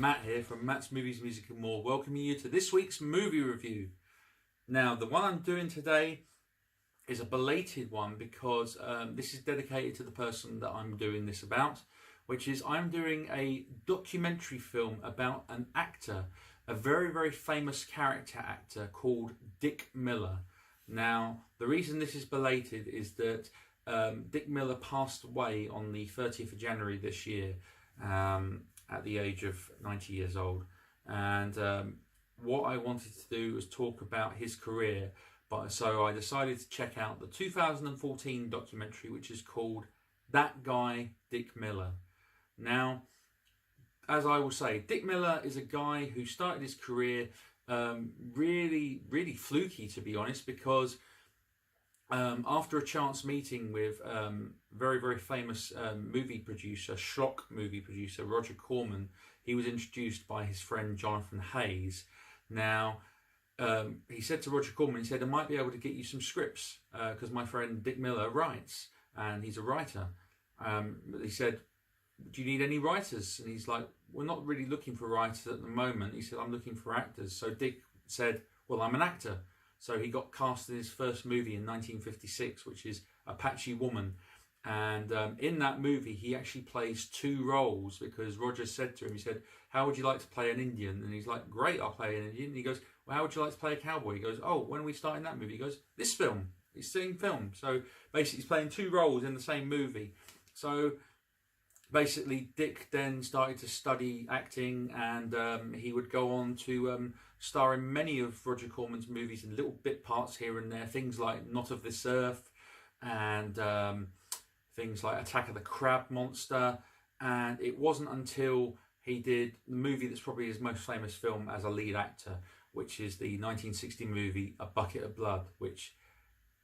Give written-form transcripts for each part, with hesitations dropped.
Matt here from Matt's Movies, Music and More, welcoming you to this week's movie review. Now, the one I'm doing today is a belated one because this is dedicated to the person that I'm doing this about, which is I'm doing a documentary film about an actor, a very, very famous character actor called Dick Miller. Now, the reason this is belated is that Dick Miller passed away on the 30th of January this year at the age of 90 years old. And what I wanted to do was talk about his career. So I decided to check out the 2014 documentary, which is called That Guy, Dick Miller. Now, as I will say, Dick Miller is a guy who started his career really, really fluky, to be honest, because after a chance meeting with very, very famous movie producer, schlock movie producer, Roger Corman, he was introduced by his friend Jonathan Hayes. Now, he said to Roger Corman, he said, I might be able to get you some scripts because my friend Dick Miller writes, and he's a writer. He said, do you need any writers? And he's like, we're not really looking for writers at the moment. He said, I'm looking for actors. So Dick said, well, I'm an actor. So he got cast in his first movie in 1956, which is Apache Woman. And in that movie, he actually plays two roles because Roger said to him, he said, how would you like to play an Indian? And he's like, great, I'll play an Indian. And he goes, well, how would you like to play a cowboy? He goes, oh, when are we starting that movie? He goes, this film. It's the same film. So basically, he's playing two roles in the same movie. So basically, Dick then started to study acting, and he would go on to star in many of Roger Corman's movies in little bit parts here and there. Things like Not of This Earth and things like Attack of the Crab Monster. And it wasn't until he did the movie that's probably his most famous film as a lead actor, which is the 1960 movie A Bucket of Blood, which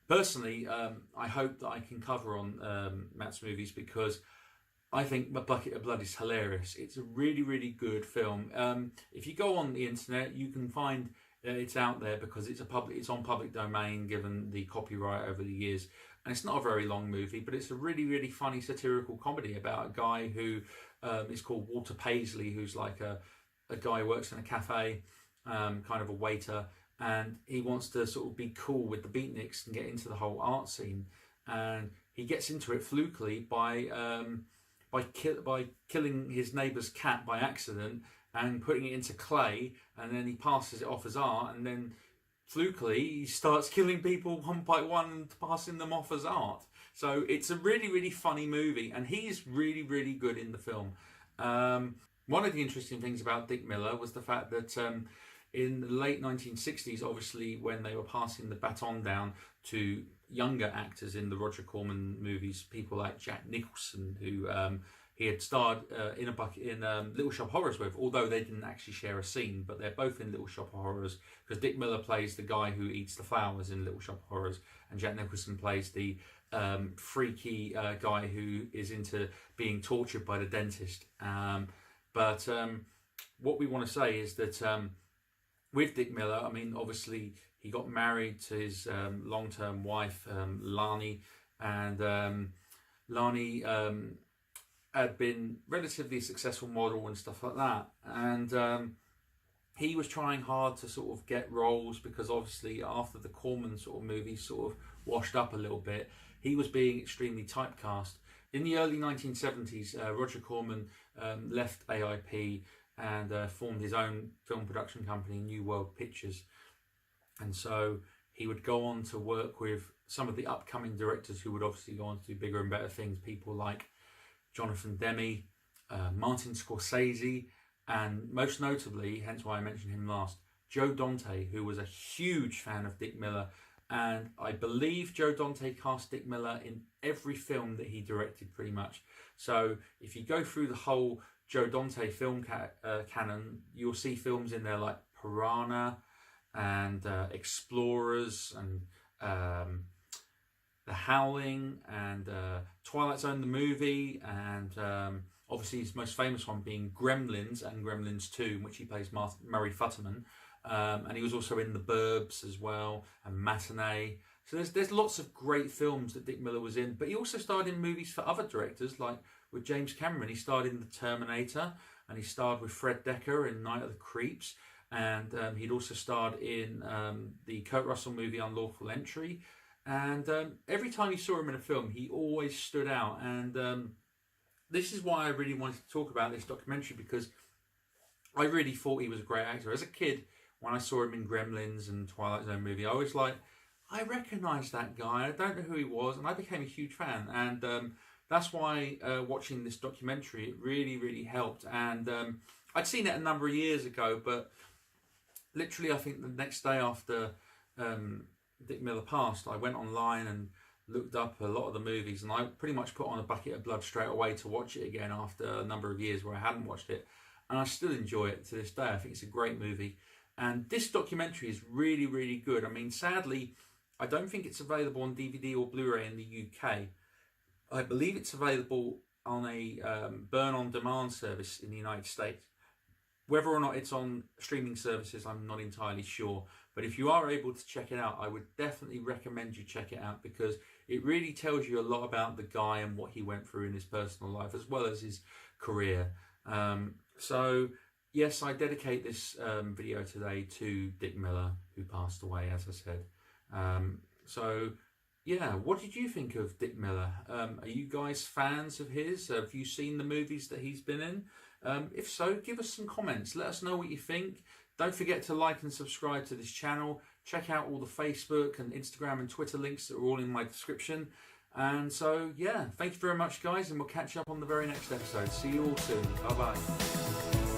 personally I hope that I can cover on Matt's Movies, because I think A Bucket of Blood is hilarious. It's a really, really good film. If you go on the internet, you can find it's out there because it's on public domain, given the copyright over the years. And it's not a very long movie, but it's a really, really funny satirical comedy about a guy who is called Walter Paisley, who's like a guy who works in a cafe, kind of a waiter, and he wants to sort of be cool with the beatniks and get into the whole art scene. And he gets into it flukily by killing his neighbour's cat by accident and putting it into clay, and then he passes it off as art, and then flukily he starts killing people one by one and passing them off as art. So it's a really, really funny movie, and he's really, really good in the film. One of the interesting things about Dick Miller was the fact that in the late 1960s, obviously when they were passing the baton down to younger actors in the Roger Corman movies, people like Jack Nicholson, who he had starred in Little Shop of Horrors with, although they didn't actually share a scene, but they're both in Little Shop of Horrors, because Dick Miller plays the guy who eats the flowers in Little Shop of Horrors, and Jack Nicholson plays the freaky guy who is into being tortured by the dentist. But what we want to say is that with Dick Miller, I mean, obviously he got married to his long-term wife, Lani, and Lani had been relatively successful model and stuff like that. And he was trying hard to sort of get roles, because obviously after the Corman sort of movies sort of washed up a little bit, he was being extremely typecast. In the early 1970s, Roger Corman left AIP and formed his own film production company, New World Pictures. And so he would go on to work with some of the upcoming directors who would obviously go on to do bigger and better things, people like Jonathan Demme, Martin Scorsese, and most notably, hence why I mentioned him last, Joe Dante, who was a huge fan of Dick Miller. And I believe Joe Dante cast Dick Miller in every film that he directed, pretty much. So if you go through the whole Joe Dante film canon, you'll see films in there like Piranha and Explorers and The Howling and Twilight Zone the movie, and obviously his most famous one being Gremlins and Gremlins 2, in which he plays Murray Futterman. And he was also in The Burbs as well, and Matinee. So there's lots of great films that Dick Miller was in, but he also starred in movies for other directors, like with James Cameron. He starred in The Terminator, and he starred with Fred Decker in Night of the Creeps, and he'd also starred in the Kurt Russell movie Unlawful Entry. And every time you saw him in a film, he always stood out. And this is why I really wanted to talk about this documentary, because I really thought he was a great actor. As a kid, when I saw him in Gremlins and Twilight Zone movie, I was like, I recognise that guy. I don't know who he was, and I became a huge fan. And that's why watching this documentary, it really, really helped. And I'd seen it a number of years ago, but literally I think the next day after Dick Miller passed, I went online and looked up a lot of the movies, and I pretty much put on a bucket of blood straight away to watch it again after a number of years where I hadn't watched it. And I still enjoy it to this day. I think it's a great movie. And this documentary is really, really good. I mean, sadly, I don't think it's available on DVD or Blu-ray in the UK. I believe it's available on a burn-on-demand service in the United States. Whether or not it's on streaming services, I'm not entirely sure. But if you are able to check it out, I would definitely recommend you check it out, because it really tells you a lot about the guy and what he went through in his personal life, as well as his career. So, yes, I dedicate this video today to Dick Miller, who passed away, as I said. So, yeah, what did you think of Dick Miller? Are you guys fans of his? Have you seen the movies that he's been in? If so, give us some comments. Let us know what you think. Don't forget to like and subscribe to this channel. Check out all the Facebook and Instagram and Twitter links that are all in my description. And so, yeah, thank you very much, guys, and we'll catch up on the very next episode. See you all soon. Bye-bye.